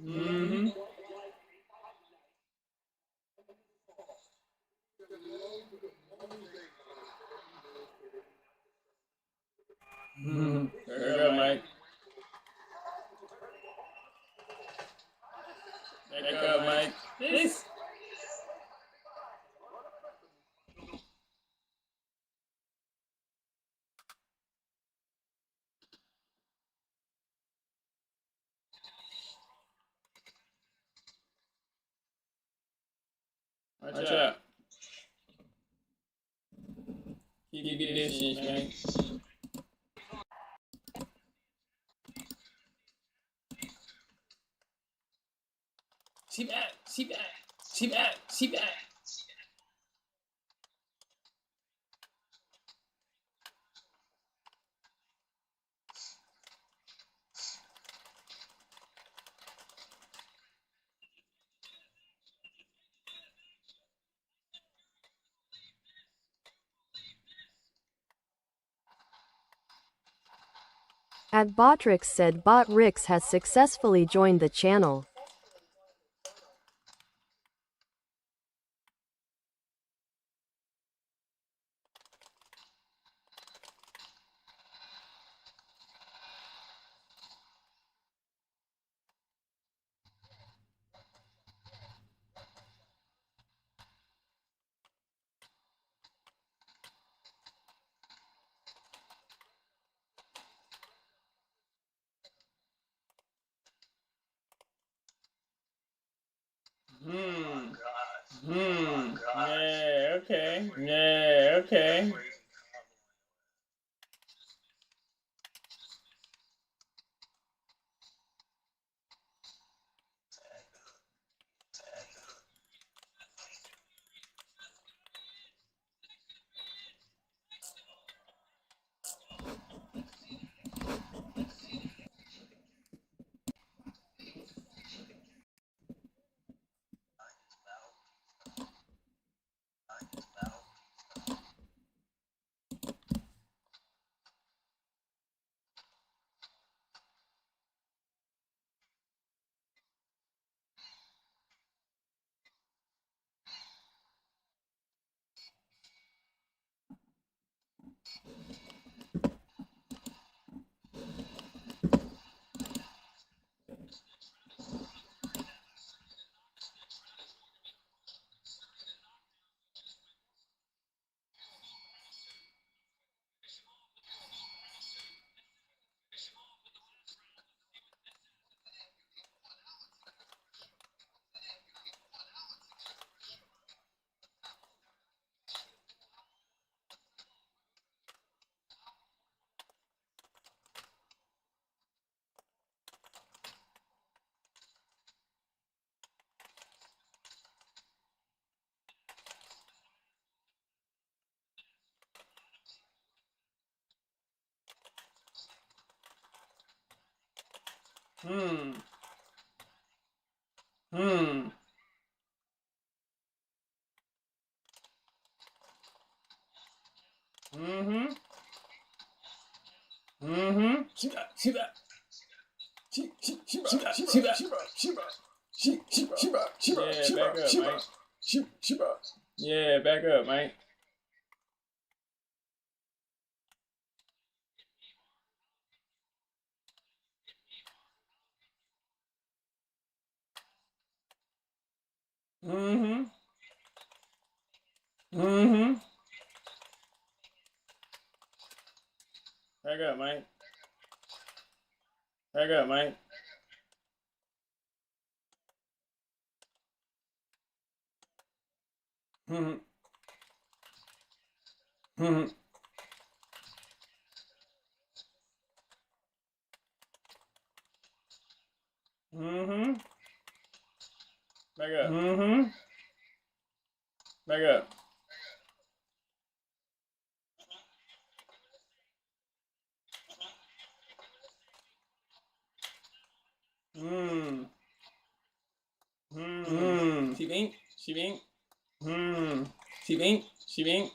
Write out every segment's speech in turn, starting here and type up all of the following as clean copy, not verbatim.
Mm-hmm. Very good, Mike. Very good, Mike. Please. Watch out. Keep your distance, man. See back, see back, see back, see back. At Botrix said Botrix has successfully joined the channel. Yeah, okay. Yeah, okay. Hmm. Mm-hmm. See that, see that. Yeah, back up, Mike. Mm-hmm. Mm-hmm. Back up, Mike. Back up, Mike. Mm-hmm. Mm-hmm. Mm-hmm. Back up. Mm-hmm. Back up. Mm. Mm. She bink. She bink. Mm. She bink. She bink.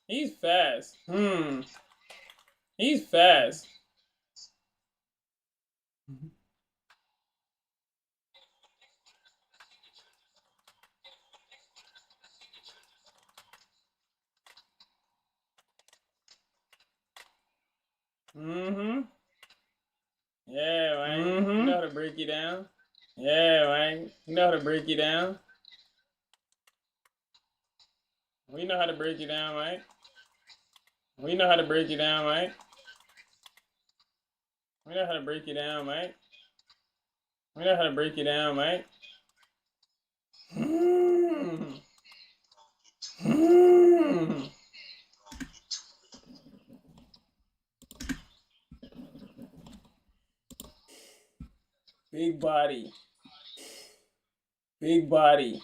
He's fast. He's fast. Yeah, man. You know how to break you down. Yeah, man. You know how to break you down. We know how to break you down, right? We know how to break you down, right? We know how to break you down, right? We know how to break you down, right? Big body. Big body.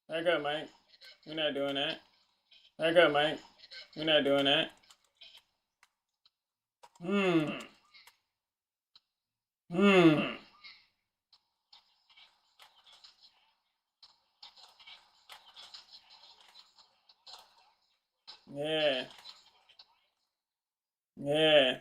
Back up, Mike. We're not doing that. Back up, Mike. We're not doing that. Yeah. Yeah.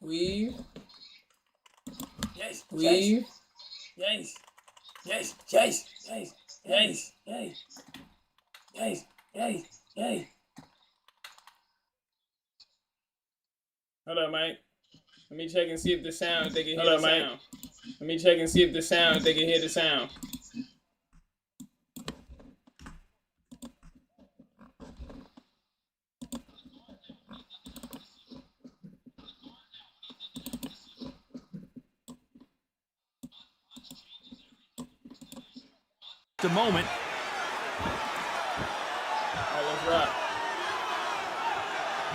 Weave. Yes. Weave. Yes. Yes. Yes. Yes. Yes. Yes. Yes. Yes. Yes. Hold up, Mike. Let me check and see if the sound, if they can hear the sound. Let me check and see if the sound, if they can hear the sound. The moment. All right, let's rock.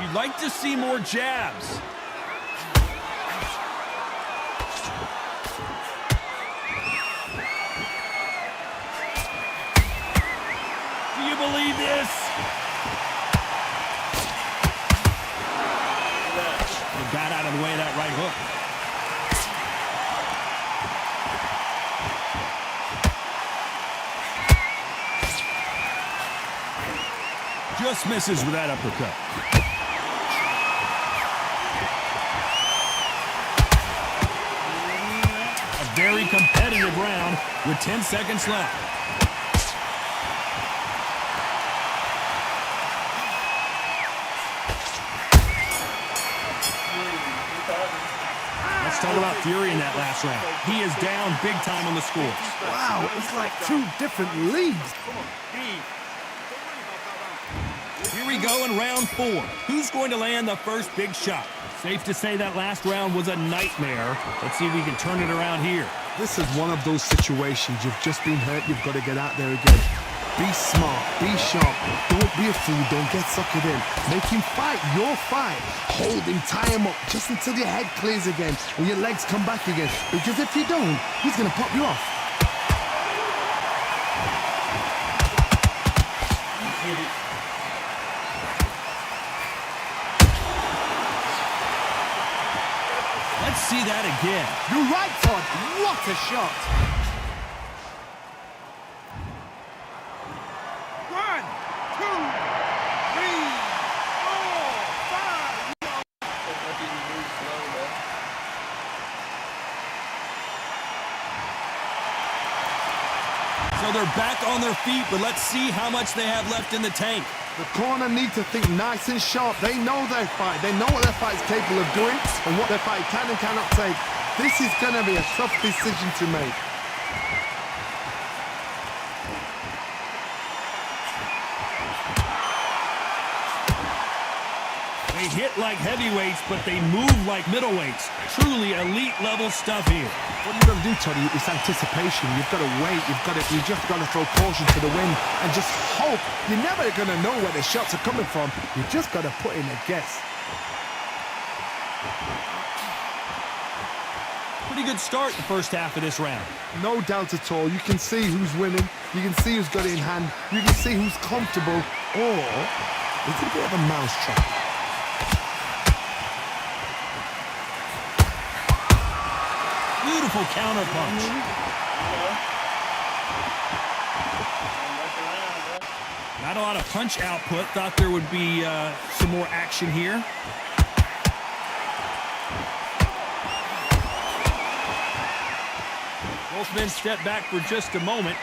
You'd like to see more jabs. Do you believe this? You got out of the way of that right hook. Just misses with that uppercut. A very competitive round with 10 seconds left. Let's talk about Fury in that last round. He is down big time on the scores. Wow, it's like two different leagues. Here we go in round 4. Who's going to land the first big shot? Safe to say that last round was a nightmare. Let's see if we can turn it around here. This is one of those situations. You've just been hurt. You've got to get out there again. Be smart. Be sharp. Don't be a fool. Don't get suckered in. Make him fight your fight. Hold him. Tie him up just until your head clears again and your legs come back again. Because if you don't, he's going to pop you off. Let's see that again. You're right, Todd. What a shot. 1, 2, 3, 4, 5. Well, they're back on their feet, but let's see how much they have left in the tank. The corner need to think nice and sharp. They know their fight. They know what their fight is capable of doing and what their fight can and cannot take. This is going to be a tough decision to make. They hit like heavyweights, but they move like middleweights. Truly elite level stuff here. What you've got to do, Tony, is anticipation. You've got to wait. You just got to throw caution to the wind and just hope. You're never going to know where the shots are coming from. You just got to put in a guess. Pretty good start the first half of this round. No doubt at all. You can see who's winning. You can see who's got it in hand. You can see who's comfortable. Or it's a bit of a mousetrap. Beautiful counter punch. Not a lot of punch output. Thought there would be some more action here. Both men step back for just a moment.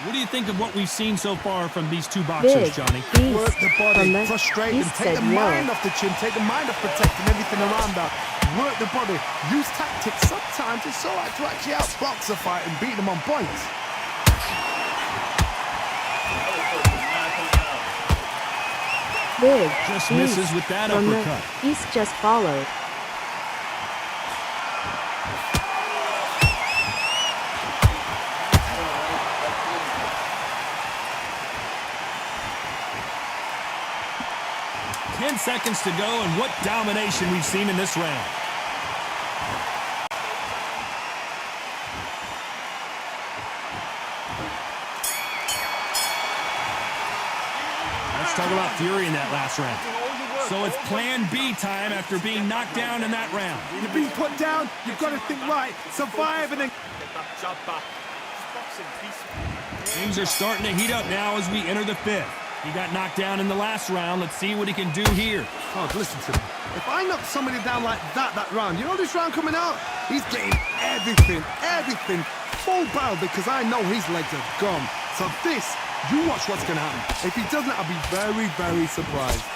What do you think of what we've seen so far from these two boxers, Johnny? Work the body, frustrate them, take the mind off the chin, take the mind off protecting everything around that. Work the body, use tactics. Sometimes it's all right to actually outbox a fight and beat them on points. Big Just misses with that from uppercut. the east just followed. Seconds to go, and what domination we've seen in this round. Let's talk about fury in that last round. So it's plan B time after being knocked down in that round. You're being put down, you've got to think right, survive and then... Things are starting to heat up now as we enter the fifth. He got knocked down in the last round. Let's see what he can do here. Oh, listen to me. If I knock somebody down like that round, you know this round coming out? He's getting everything, full barrel because I know his legs are gone. So this, you watch what's going to happen. If he doesn't, I'll be very, very surprised.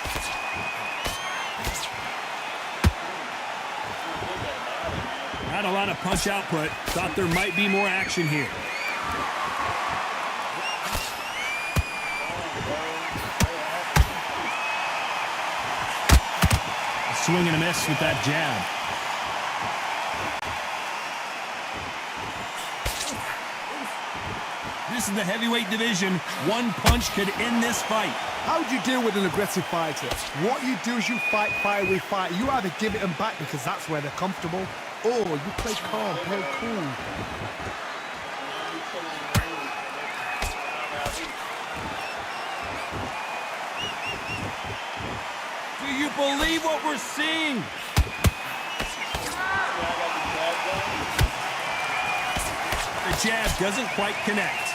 Not a lot of punch output. Thought there might be more action here. Swing and a miss with that jab. This is the heavyweight division. One punch could end this fight. How do you deal with an aggressive fighter? What you do is you fight fire with fire. You either give it them back because that's where they're comfortable, or you play calm, play cool. Do you believe what we're seeing? The jab doesn't quite connect.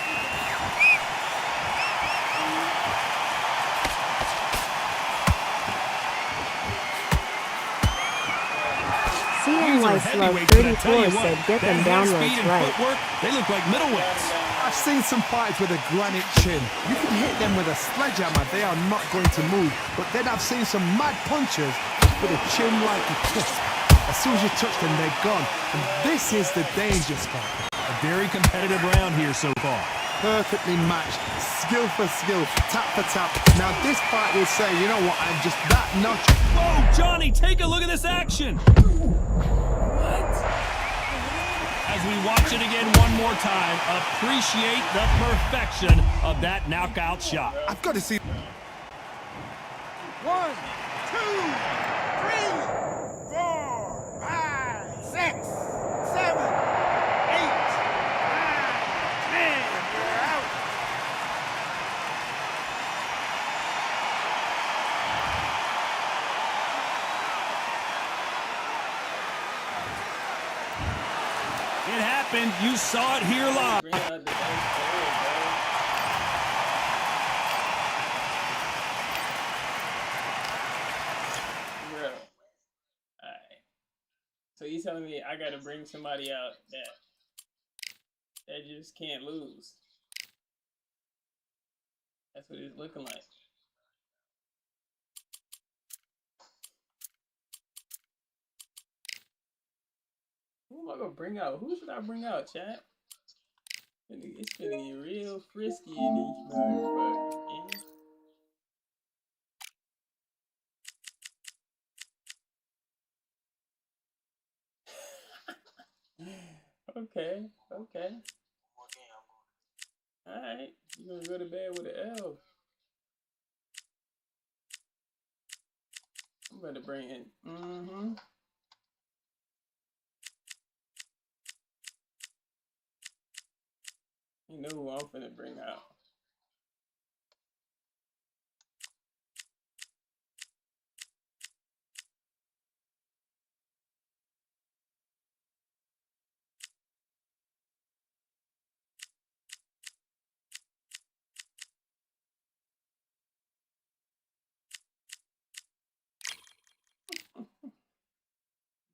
CNY Slug 34 said get them downwards right. Footwork, they look like middleweights. I've seen some fighters with a granite chin. You can hit them with a sledgehammer, they are not going to move. But then I've seen some mad punchers with a chin like a crisp. As soon as you touch them, they're gone. And this is the danger spot. A very competitive round here so far. Perfectly matched, skill for skill, tap for tap. Now this fight will say, you know what, I'm just that notch. Whoa, Johnny, take a look at this action. As we watch it again one more time, appreciate the perfection of that knockout shot. I've got to see. 1, 2, 3, 4, 5, 6, 7, 8, 9, 10. We're out. It happened. You saw it here live. telling me I gotta bring somebody out that just can't lose. That's what it's looking like. Who am I gonna bring out? Who should I bring out, chat? It's gonna get real frisky in these motherfuckers, man. Okay, okay. Alright, you're gonna go to bed with an L. I'm gonna bring in. You know who I'm finna bring out.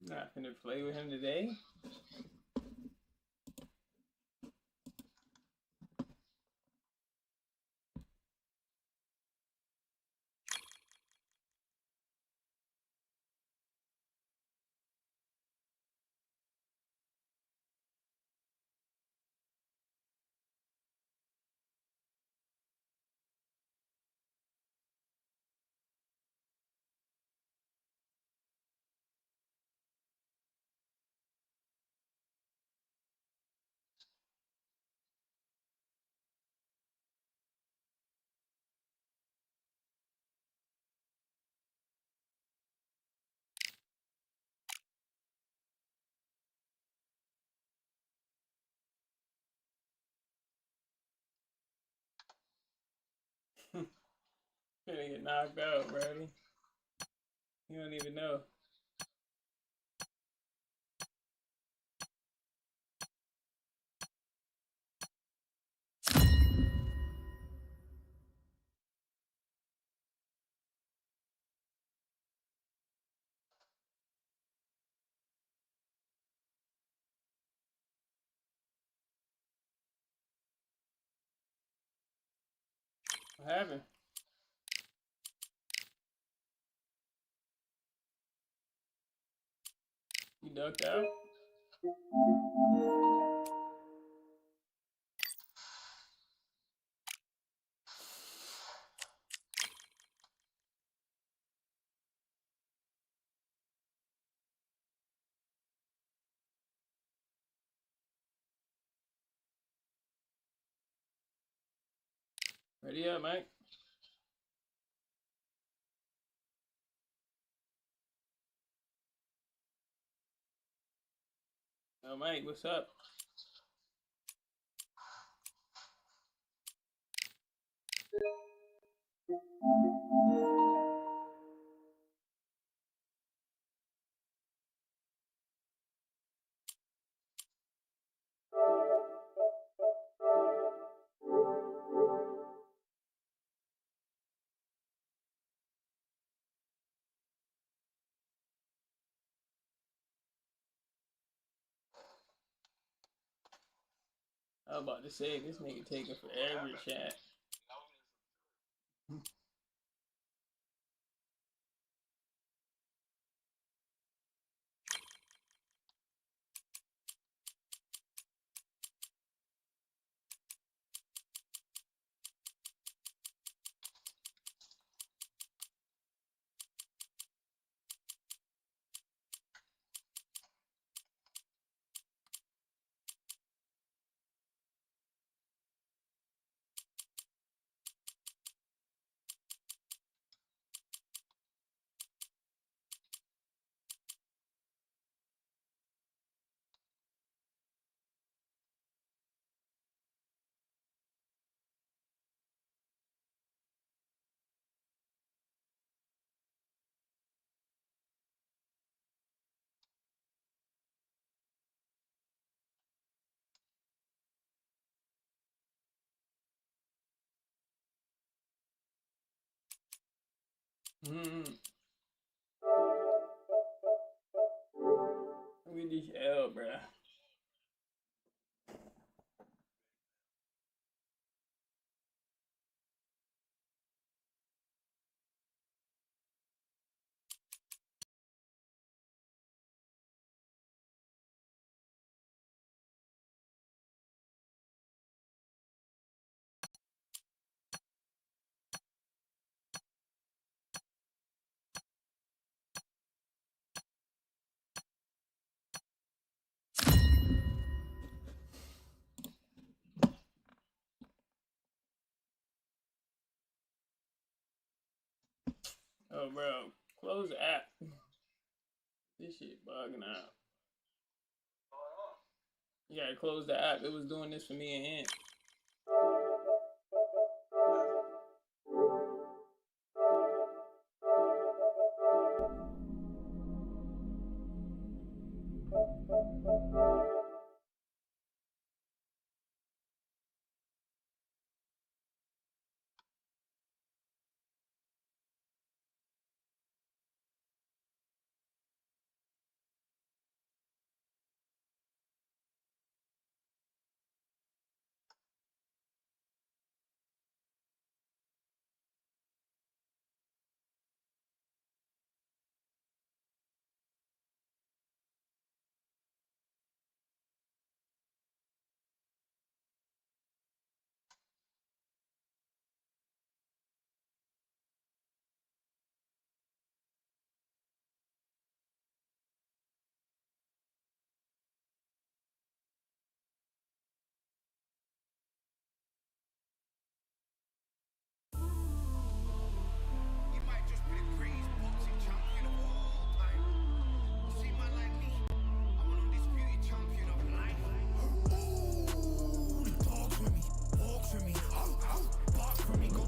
Not finna play with him today. Finna get knocked out, Brady. You don't even know. What happened? You ducked out? Ready up, Mike? Oh, Mike, what's up? I was about to say, this nigga taking forever, chat. We get this L, bruh. Oh, bro, close the app. This shit bugging out. You gotta close the app. It was doing this for me and Ant. You might just be the greatest boxing champion of all time. You see, man like me, I'm an undisputed champion of life. Ooh, the dogs with me, walks with me, barks with me, go to.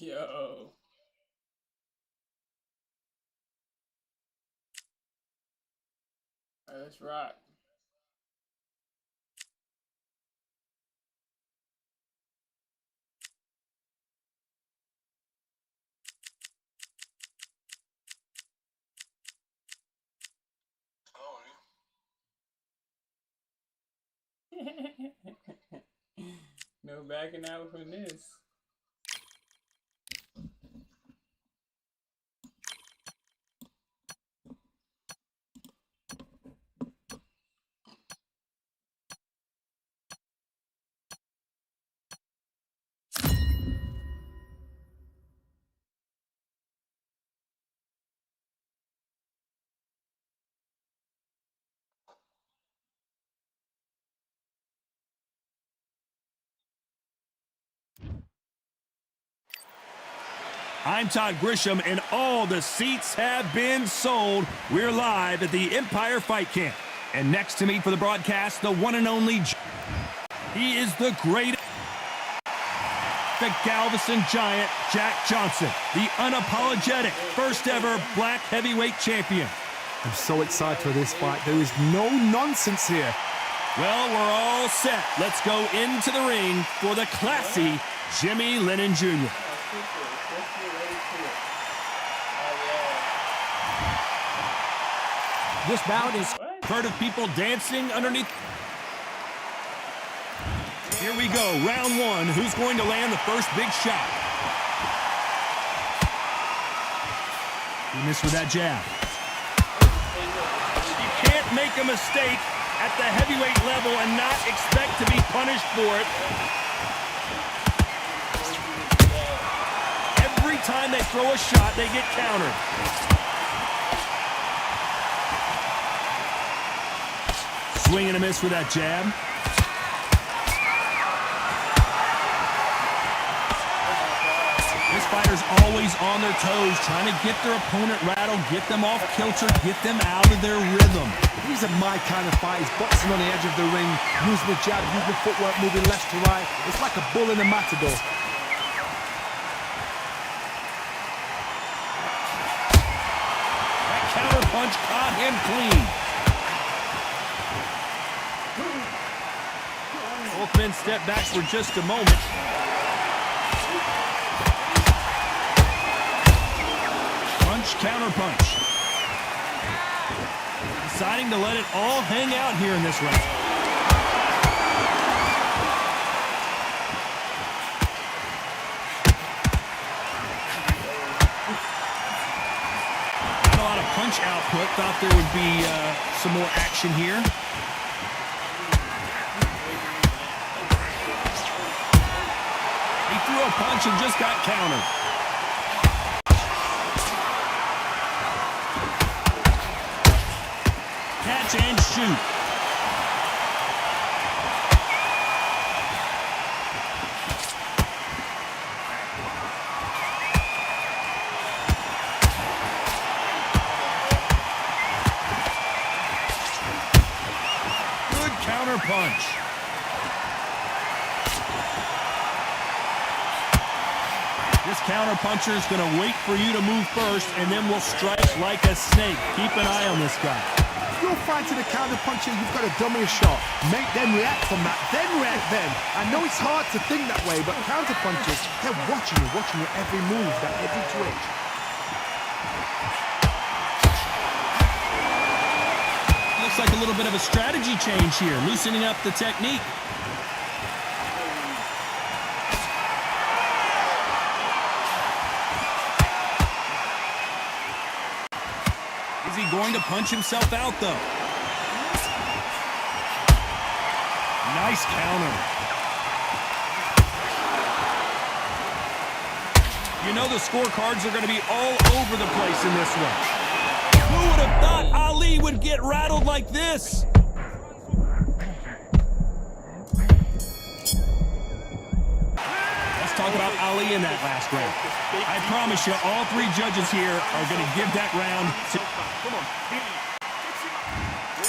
Yo. All right, let's rock. No backing out from this. I'm Todd Grisham, and all the seats have been sold. We're live at the Empire Fight Camp. And next to me for the broadcast, the one and only... He is the great... The Galveston Giant, Jack Johnson. The unapologetic first ever black heavyweight champion. I'm so excited for this fight. There is no nonsense here. Well, we're all set. Let's go into the ring for the classy Jimmy Lennon Jr. This bout is heard of people dancing underneath. Here we go, round one. Who's going to land the first big shot? He missed with that jab. You can't make a mistake at the heavyweight level and not expect to be punished for it. Every time they throw a shot, they get countered. Swing and a miss with that jab. This fighter's always on their toes, trying to get their opponent rattled, get them off kilter, get them out of their rhythm. These are my kind of fights, boxing on the edge of the ring, using the jab, using the footwork, moving left to right. It's like a bull in a matador. That counter punch caught him clean. Both men step back for just a moment. Counter punch. Deciding to let it all hang out here in this round. Not a lot of punch output. Thought there would be some more action here. He threw a punch and just got countered. Catch and shoot. Good counter punch. This counter puncher is going to wait for you to move first and then will strike like a snake. Keep an eye on this guy. If you're fighting a counter puncher, you've got to dummy a shot. Make them react from that, then react then. I know it's hard to think that way, but counter punchers, they're watching you every move, that every twitch. Looks like a little bit of a strategy change here, loosening up the technique. Is he going to punch himself out, though? Nice counter. You know the scorecards are going to be all over the place in this one. Who would have thought Ali would get rattled like this? Let's talk about Ali in that last round. I promise you, all three judges here are going to give that round to...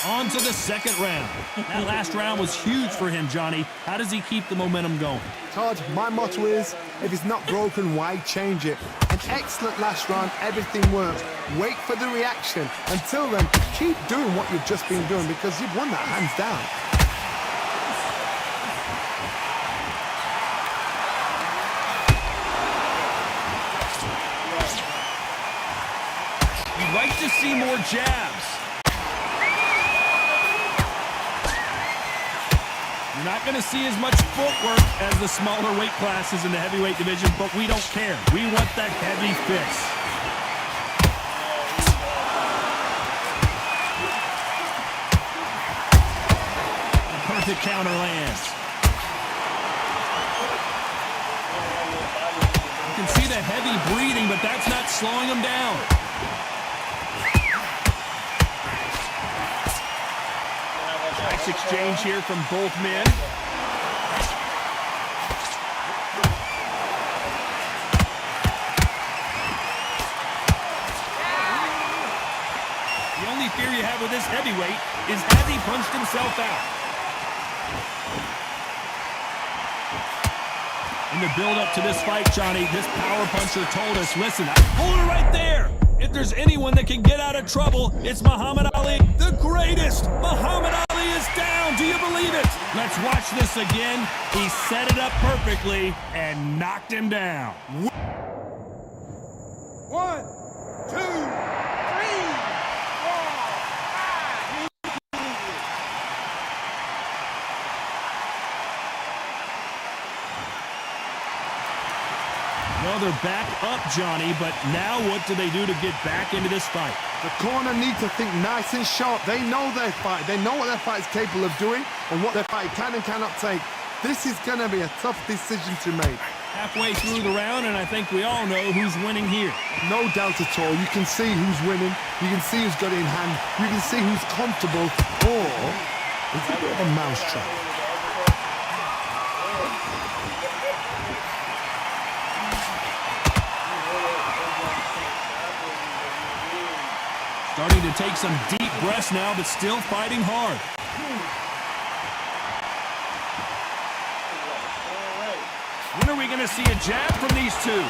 On to the second round. That last round was huge for him, Johnny. How does he keep the momentum going? Todd, my motto is, if it's not broken, why change it? An excellent last round, everything works. Wait for the reaction. Until then, keep doing what you've just been doing because you've won that hands down. You'd like to see more jabs. You're not going to see as much footwork as the smaller weight classes in the heavyweight division, but we don't care. We want that heavy fist. The perfect counter lands. You can see the heavy breathing, but that's not slowing him down. Nice exchange here from both men. The only fear you have with this heavyweight is has he punched himself out? In the build-up to this fight, Johnny, this power puncher told us, listen, hold it right there. If there's anyone that can get out of trouble, it's Muhammad Ali, the greatest. Muhammad Ali is down. Do you believe it? Let's watch this again. He set it up perfectly and knocked him down. 1, 2, 3, 4, 5. Well, they're back up, Johnny, but now what do they do to get back into this fight? The corner need to think nice and sharp. They know their fight. They know what their fight is capable of doing and what their fight can and cannot take. This is going to be a tough decision to make. Halfway through the round, and I think we all know who's winning here. No doubt at all. You can see who's winning. You can see who's got it in hand. You can see who's comfortable. Or it's a bit of a mousetrap. Starting to take some deep breaths now, but still fighting hard. When are we going to see a jab from these two?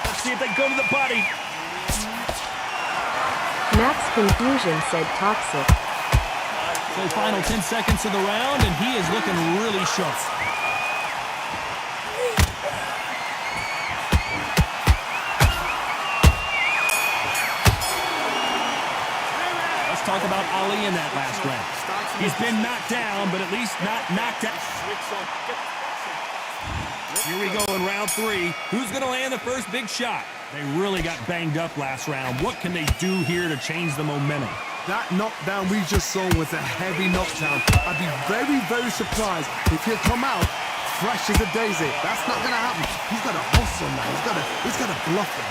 Let's see if they go to the body. Max Confusion said toxic. So final 10 seconds of the round, and he is looking really sharp. Let's talk about Ali in that last round. He's been knocked down, but at least not knocked out. Here we go in round 3. Who's going to land the first big shot? They really got banged up last round. What can they do here to change the momentum? That knockdown we just saw was a heavy knockdown. I'd be very, very surprised if he'll come out fresh as a daisy. That's not going to happen. He's got to hustle, man. He's got to bluff him.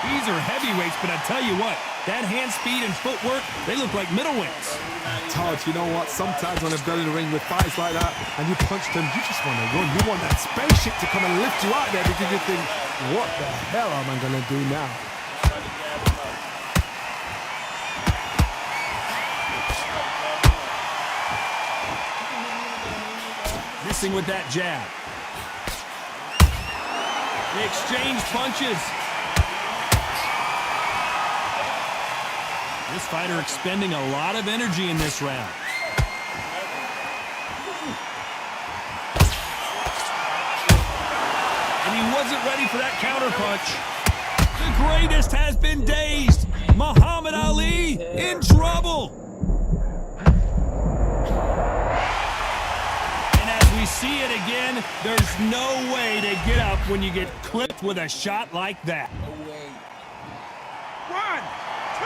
These are heavyweights, but I tell you what, that hand speed and footwork, they look like middleweights. Todd, you know what? Sometimes when I've got in the ring with fights like that and you punch them, you just want to run. You want that spaceship to come and lift you out there because you think, what the hell am I going to do now? Missing with that jab. They exchange punches. This fighter expending a lot of energy in this round. And he wasn't ready for that counter punch. The greatest has been dazed. Muhammad Ali in trouble. And as we see it again, there's no way to get up when you get clipped with a shot like that. 1, 2,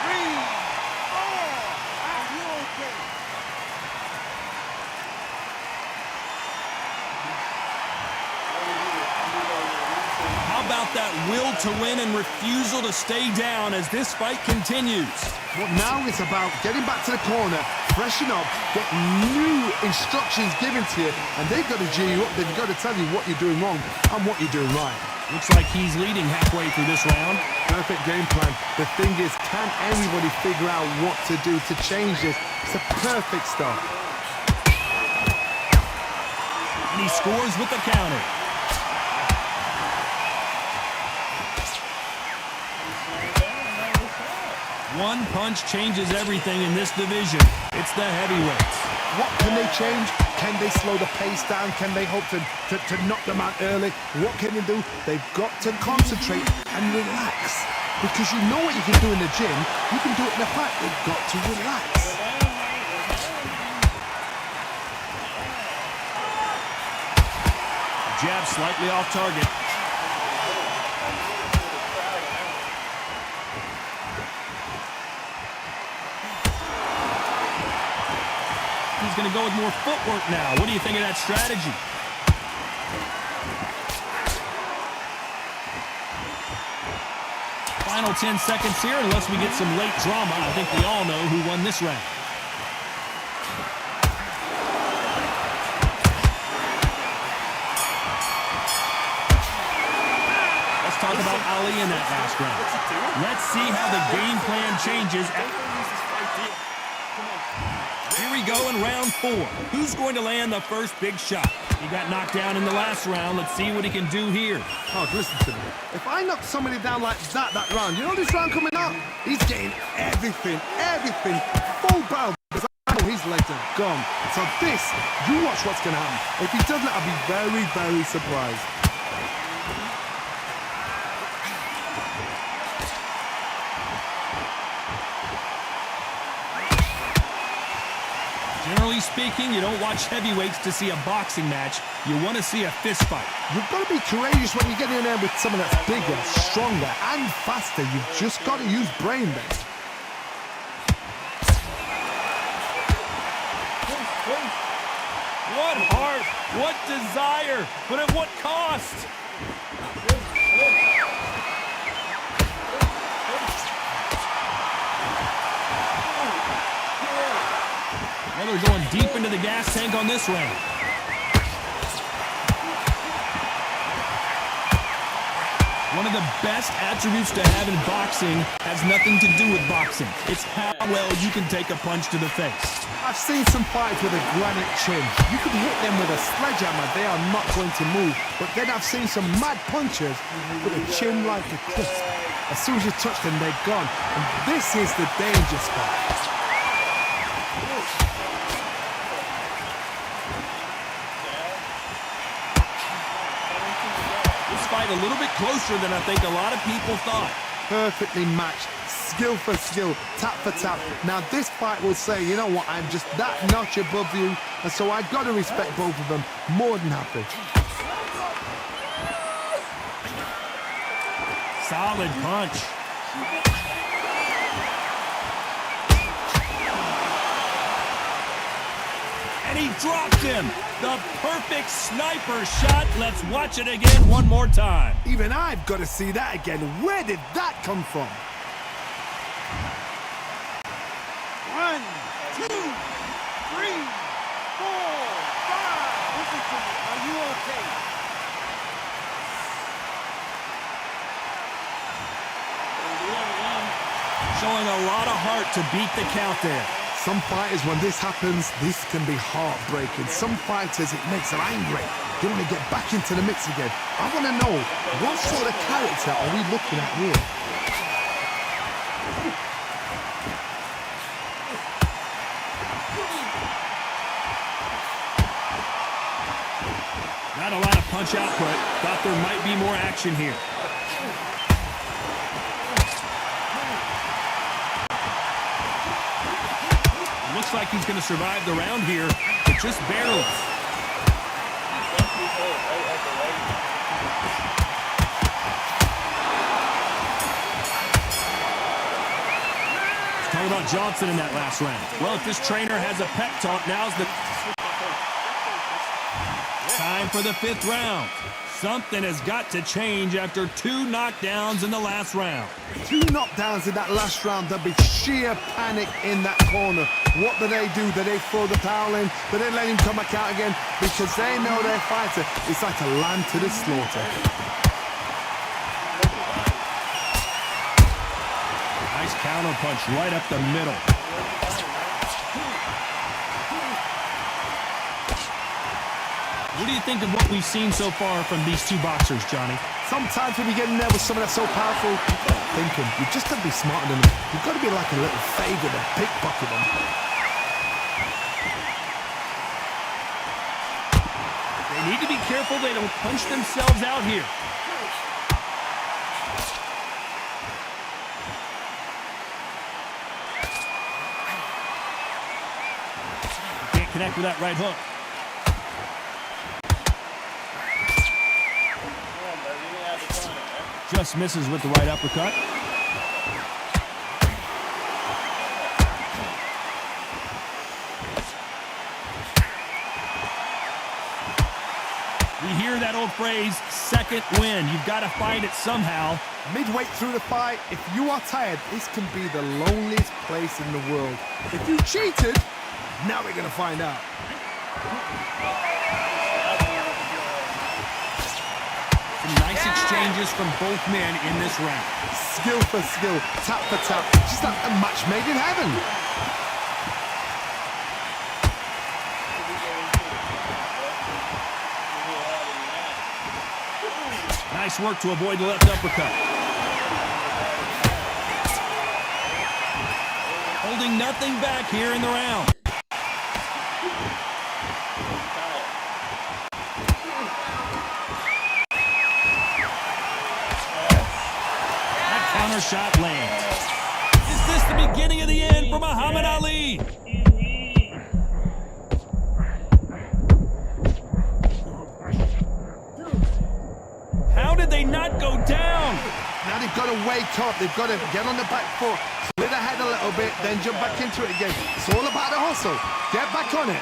3, 4. Are you okay? How about that will to win and refusal to stay down as this fight continues? Well, now it's about getting back to the corner, freshen up, get new instructions given to you, and they've got to G you up. They've got to tell you what you're doing wrong and what you're doing right. Looks like he's leading halfway through this round. Perfect game plan. The thing is, can anybody figure out what to do to change this? It's the perfect start. And he scores with the counter. One punch changes everything in this division. It's the heavyweights. What can they change? Can they slow the pace down? Can they hope to knock them out early? What can they do? They've got to concentrate and relax. Because you know what you can do in the gym, you can do it in the fight. They've got to relax. Jab slightly off target. He's going to go with more footwork now. What do you think of that strategy? Final 10 seconds here, unless we get some late drama. I think we all know who won this round. Let's talk about Ali in that last round. Let's see how the game plan changes. Here we go in round 4. Who's going to land the first big shot? He got knocked down in the last round. Let's see what he can do here. Oh, listen to me. If I knock somebody down like that round, you know this round coming up? He's getting everything, full barrel. Because I know his legs are gone. So this, you watch what's going to happen. If he doesn't, I'll be very, very surprised. Generally speaking, you don't watch heavyweights to see a boxing match. You want to see a fist fight. You've got to be courageous when you get in there with someone that's bigger, stronger, and faster. You've just got to use brain then. What heart, what desire, but at what cost? Well, they're going deep into the gas tank on this round. One of the best attributes to have in boxing has nothing to do with boxing. It's how well you can take a punch to the face. I've seen some fights with a granite chin. You could hit them with a sledgehammer, they are not going to move. But then I've seen some mad punchers with a chin like a crisp. As soon as you touch them, they're gone. And this is the danger spot. A little bit closer than I think a lot of people thought. Perfectly matched, skill for skill, tap for tap. Now this fight will say, you know what, I'm just that notch above you, and so I've got to respect both of them. More than happy. Solid punch. And he dropped him. The perfect sniper shot. Let's watch it again one more time. Even I've got to see that again. Where did that come from? 1, 2, 3, 4, 5. Listen to me. Are you okay? Showing a lot of heart to beat the count there. Some fighters, when this happens, this can be heartbreaking. Some fighters, it makes them angry. They want to get back into the mix again. I want to know, what sort of character are we looking at here? Not a lot of punch output. Thought there might be more action here. Looks like he's going to survive the round here, but just barely. Let's talk about Johnson in that last round. Well, if this trainer has a pep talk, now's the time for the 5th round. Something has got to change after 2 knockdowns in the last round. 2 knockdowns in that last round. There'll be sheer panic in that corner. What do? Do they throw the towel in? Do they let him come back out again? Because they know their fighter is like a lamb to the slaughter. Nice counter punch right up the middle. What do you think of what we've seen so far from these 2 boxers, Johnny? Sometimes when you get in there with someone that's so powerful, you've got to think him. You've just got to be smarter than them. You've got to be like a little favor to pickpocket them. They need to be careful they don't punch themselves out here. Can't connect with that right hook. Just misses with the right uppercut. We hear that old phrase, second win. You've got to find it somehow. Midway through the fight, if you are tired, this can be the loneliest place in the world. If you cheated, now we're going to find out. Nice exchanges from both men in this round. Skill for skill, tap for tap, just like a match made in heaven. Nice work to avoid the left uppercut. Holding nothing back here in the round. Shot lands. Is this the beginning of the end for Muhammad Ali? How did they not go down? Now they've got to wake up. They've got to get on the back foot, split ahead a little bit, then jump back into it again. It's all about the hustle. Get back on it.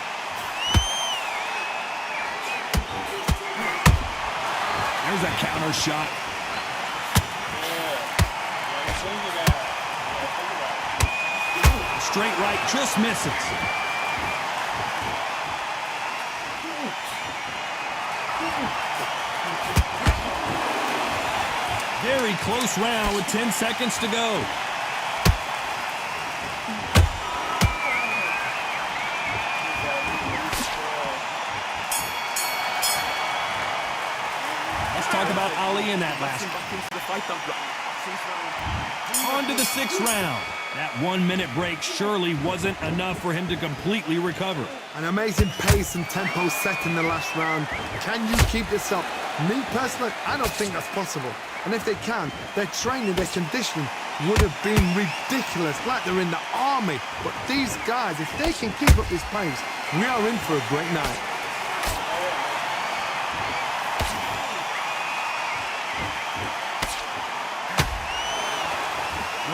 There's a counter shot. Straight right just misses. Very close round with 10 seconds to go. Let's talk about Ali in that last. On to the 6th round. That 1-minute break surely wasn't enough for him to completely recover. An amazing pace and tempo set in the last round. Can you keep this up? Me personally, I don't think that's possible. And if they can, their training, their conditioning would have been ridiculous, like they're in the army. But these guys, if they can keep up this pace, we are in for a great night.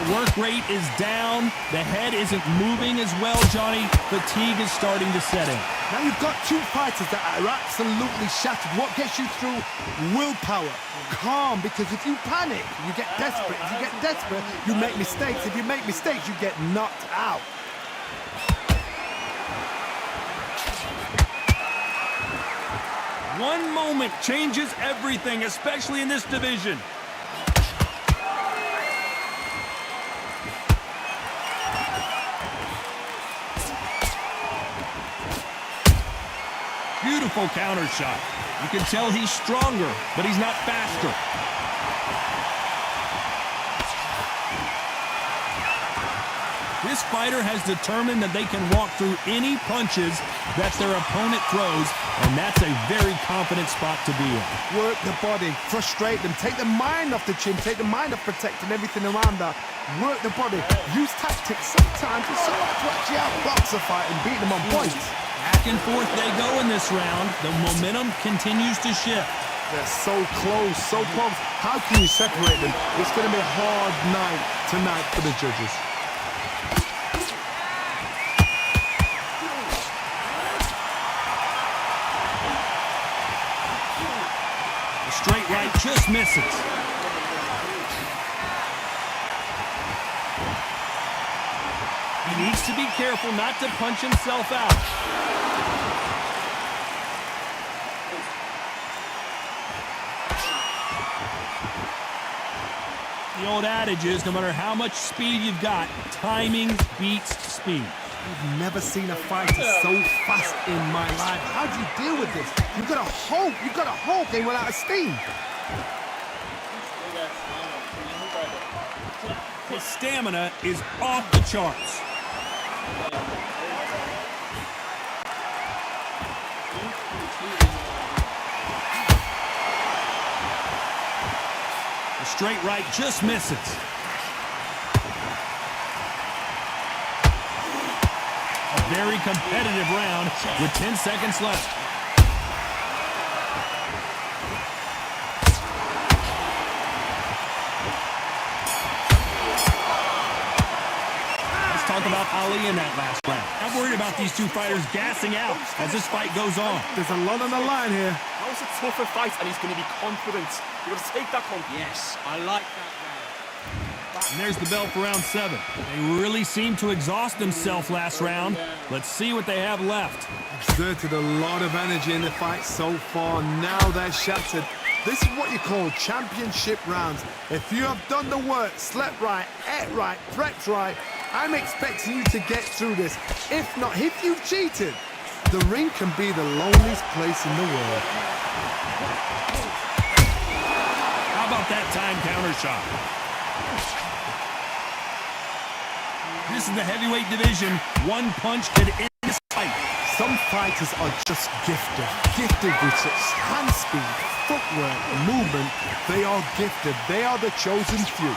The work rate is down. The head isn't moving as well, Johnny. Fatigue is starting to set in. Now you've got two fighters that are absolutely shattered. What gets you through? Willpower. Calm, because if you panic, you get desperate. If you get desperate, you make mistakes. If you make mistakes, you get knocked out. One moment changes everything, especially in this division. Beautiful counter shot. You can tell he's stronger, but he's not faster. This fighter has determined that they can walk through any punches that their opponent throws, and that's a very confident spot to be in. Work the body, frustrate them, take the mind off the chin, take the mind off protecting everything around that. Work the body, use tactics. Sometimes it's so hard to actually outbox a fight and beat them on points. Back and forth they go in this round. The momentum continues to shift. They're so close, so close. How can you separate them? It's going to be a hard night tonight for the judges. The straight right just misses. He needs to be careful not to punch himself out. The old adage is, no matter how much speed you've got, timing beats speed. I've never seen a fighter so fast in my life. How do you deal with this? You've got to hope they run out of steam. His stamina is off the charts. The straight right just misses. A very competitive round with 10 seconds left. Let's talk about Ali in that last round. I'm worried about these two fighters gassing out as this fight goes on. There's a lot on the line here. That was a tougher fight, and he's going to be confident. You've got to take that confidence. Yes, I like that round. And there's the bell for round 7. They really seemed to exhaust themselves last round. Let's see what they have left. Exerted a lot of energy in the fight so far. Now they're shattered. This is what you call championship rounds. If you have done the work, slept right, ate right, prepped right, I'm expecting you to get through this. If not, if you've cheated, the ring can be the loneliest place in the world. How about that time counter shot? This is the heavyweight division. One punch could end this fight. Some fighters are just gifted with such hand speed, footwork, movement. They are gifted. They are the chosen few.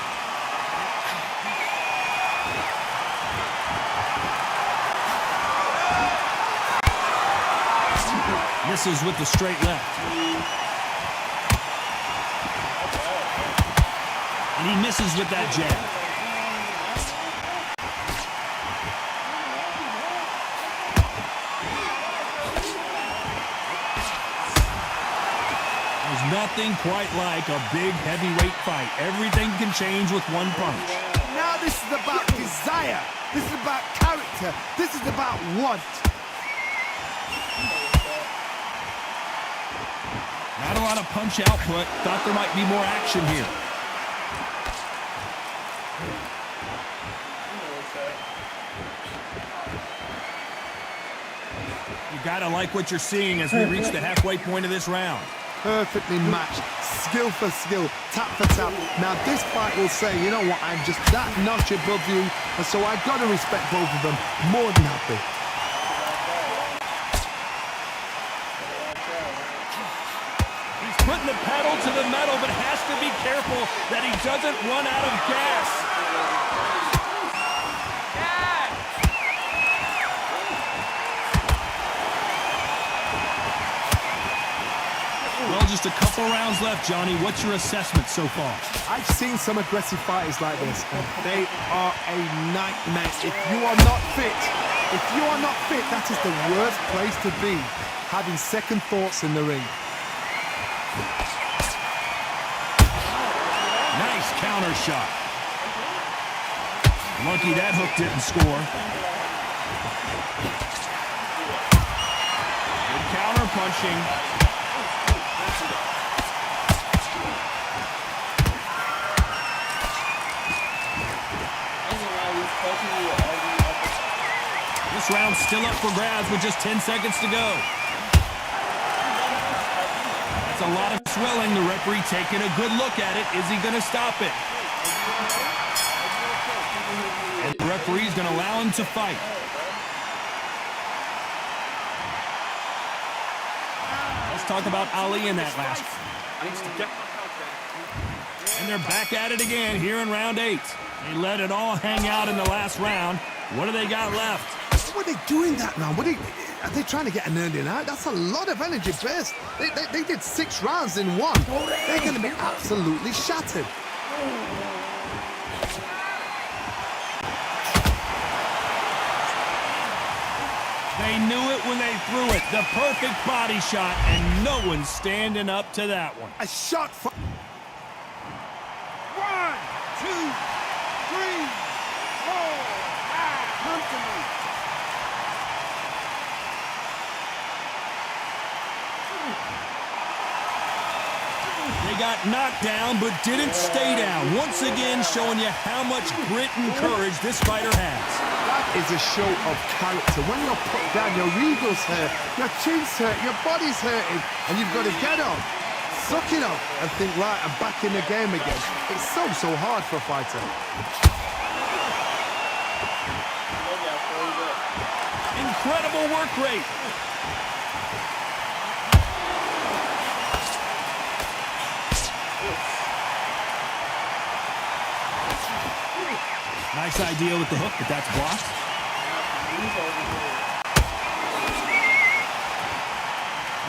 Misses with the straight left. And he misses with that jab. There's nothing quite like a big heavyweight fight. Everything can change with one punch. Now this is about desire. This is about character. This is about want. Not a lot of punch output. Thought there might be more action here. You gotta like what you're seeing as we reach the halfway point of this round. Perfectly matched, skill for skill, tap for tap. Now this fight will say, you know what, I'm just that notch above you, and so I've got to respect both of them. More than happy. He's putting the pedal to the metal, but has to be careful that he doesn't run out of gas. Well, just a couple rounds left, Johnny. What's your assessment so far? I've seen some aggressive fighters like this, and they are a nightmare. If you are not fit, that is the worst place to be, having second thoughts in the ring. Nice counter shot. Lucky that hook didn't score. Good counter punching. This round's still up for grabs with just 10 seconds to go. That's a lot of swelling. The referee taking a good look at it. Is he going to stop it? And the referee's going to allow him to fight. Let's talk about Ali in that last. And they're back at it again here in round 8. They let it all hang out in the last round. What do they got left? What are they doing that now? Are they trying to get an early night? That's a lot of energy burst. They did 6 rounds in one. They're going to be absolutely shattered. They knew it when they threw it. The perfect body shot, and no one's standing up to that one. A shot for... 1, 2, 3, 4, 5. Come to me. They got knocked down, but didn't stay down. Once again, showing you how much grit and courage this fighter has. That is a show of character. When you're put down, your ego's hurt, your chin's hurt, your body's hurting, and you've got to get up, suck it up, and think, right, I'm back in the game again. It's so hard for a fighter. Incredible work rate. Nice idea with the hook, but that's blocked.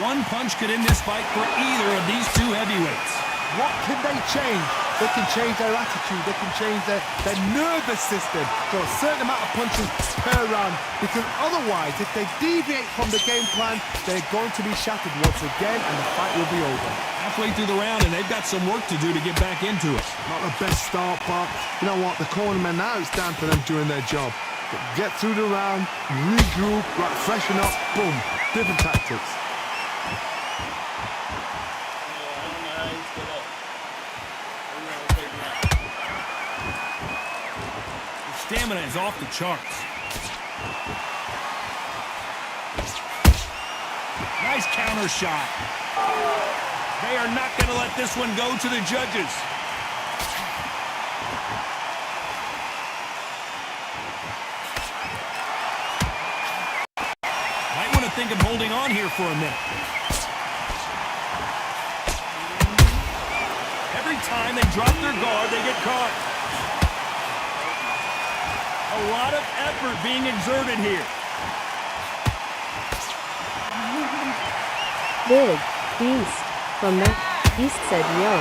One punch could end this fight for either of these two heavyweights. What can they change? They can change their attitude. They can change their nervous system for a certain amount of punches per round. Because otherwise, if they deviate from the game plan, they're going to be shattered once again, and the fight will be over. Halfway through the round, and they've got some work to do to get back into it. Not the best start, but you know what? The cornermen now, it's down to them doing their job. Get through the round, regroup, right, freshen up, boom. Different tactics. Stamina is off the charts. Nice counter shot. They are not going to let this one go to the judges. Might want to think of holding on here for a minute. Every time they drop their guard, they get caught. A lot of effort being exerted here. Big Beast from the East said yo.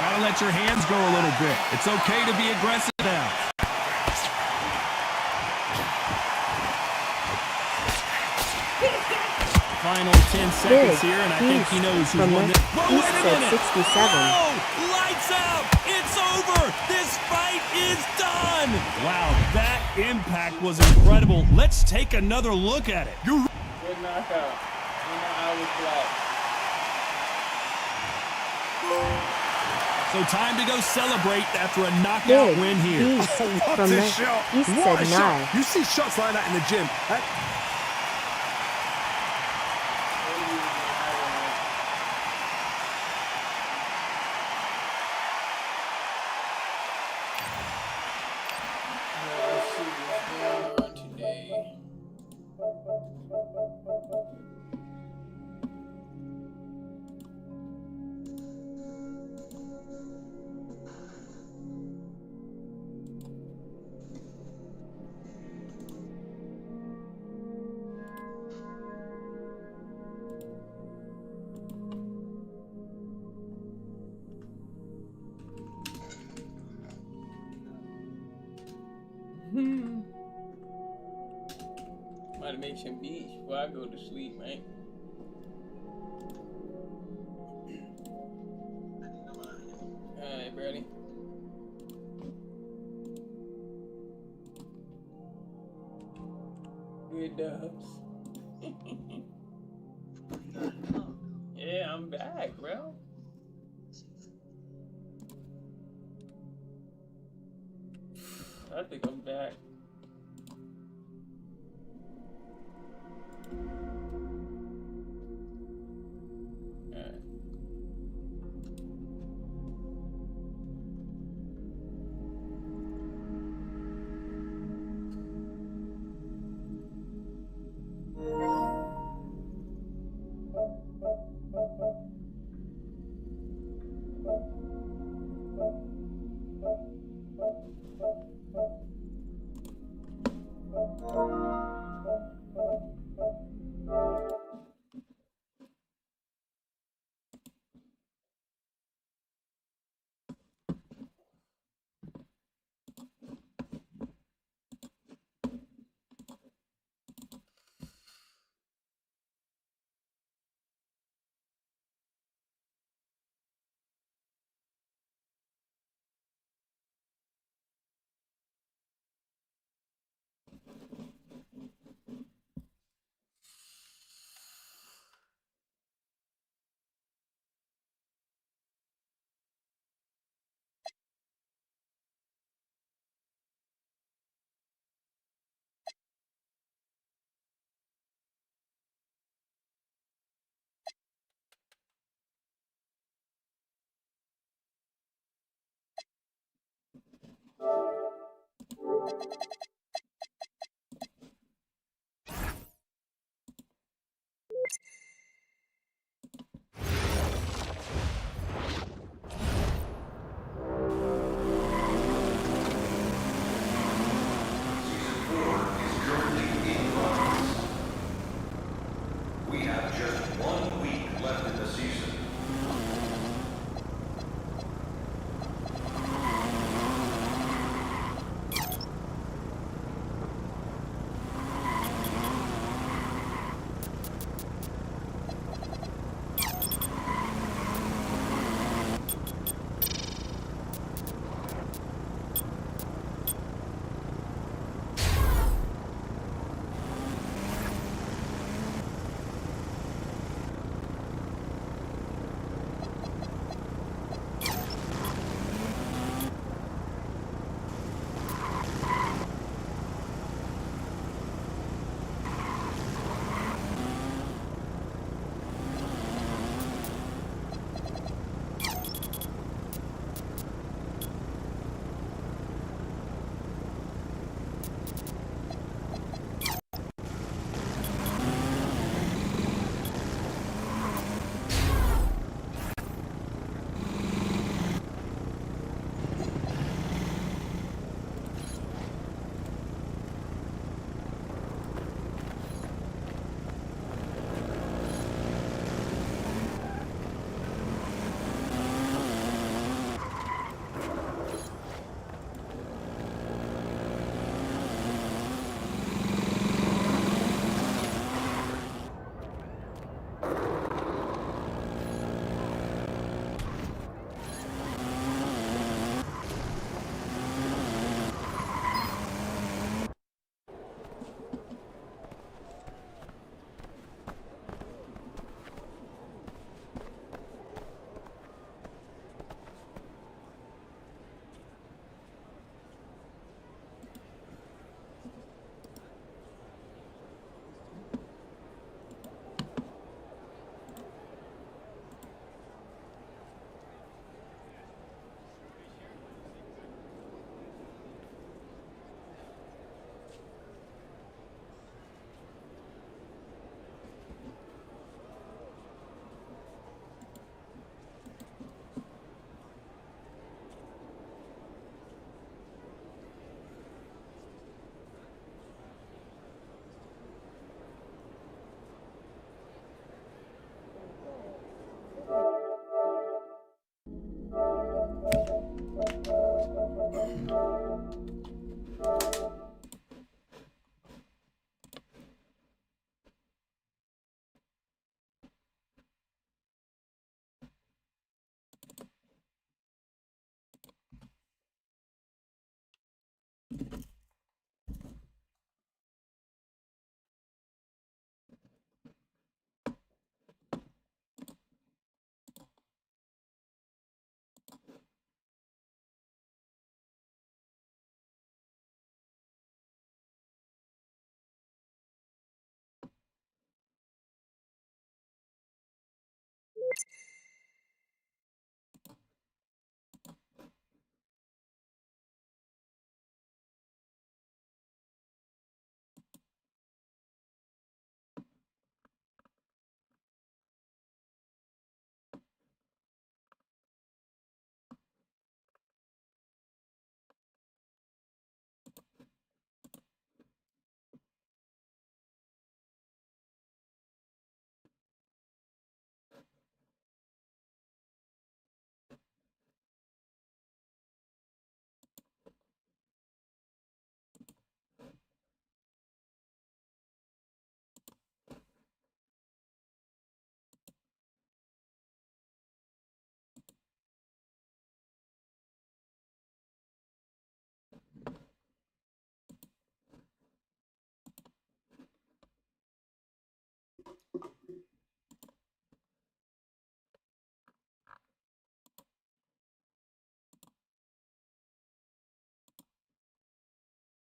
Gotta to let your hands go a little bit. It's okay to be aggressive now. Final 10 seconds here, and I think he knows who's won this. Whoa, wait a minute! 67. Whoa! Lights out! It's over! This fight is done! Wow, that impact was incredible. Let's take another look at it. Good knockout. I was black. So time to go celebrate after a knockout win here. What From a the shot! East What a said shot! nine. You see shots like that in the gym. Let's see what's going on today. Might make some beats before I go to sleep, man. Alright, Brady. Good dubs. Yeah, I'm back, bro. I think I'm back. Alright.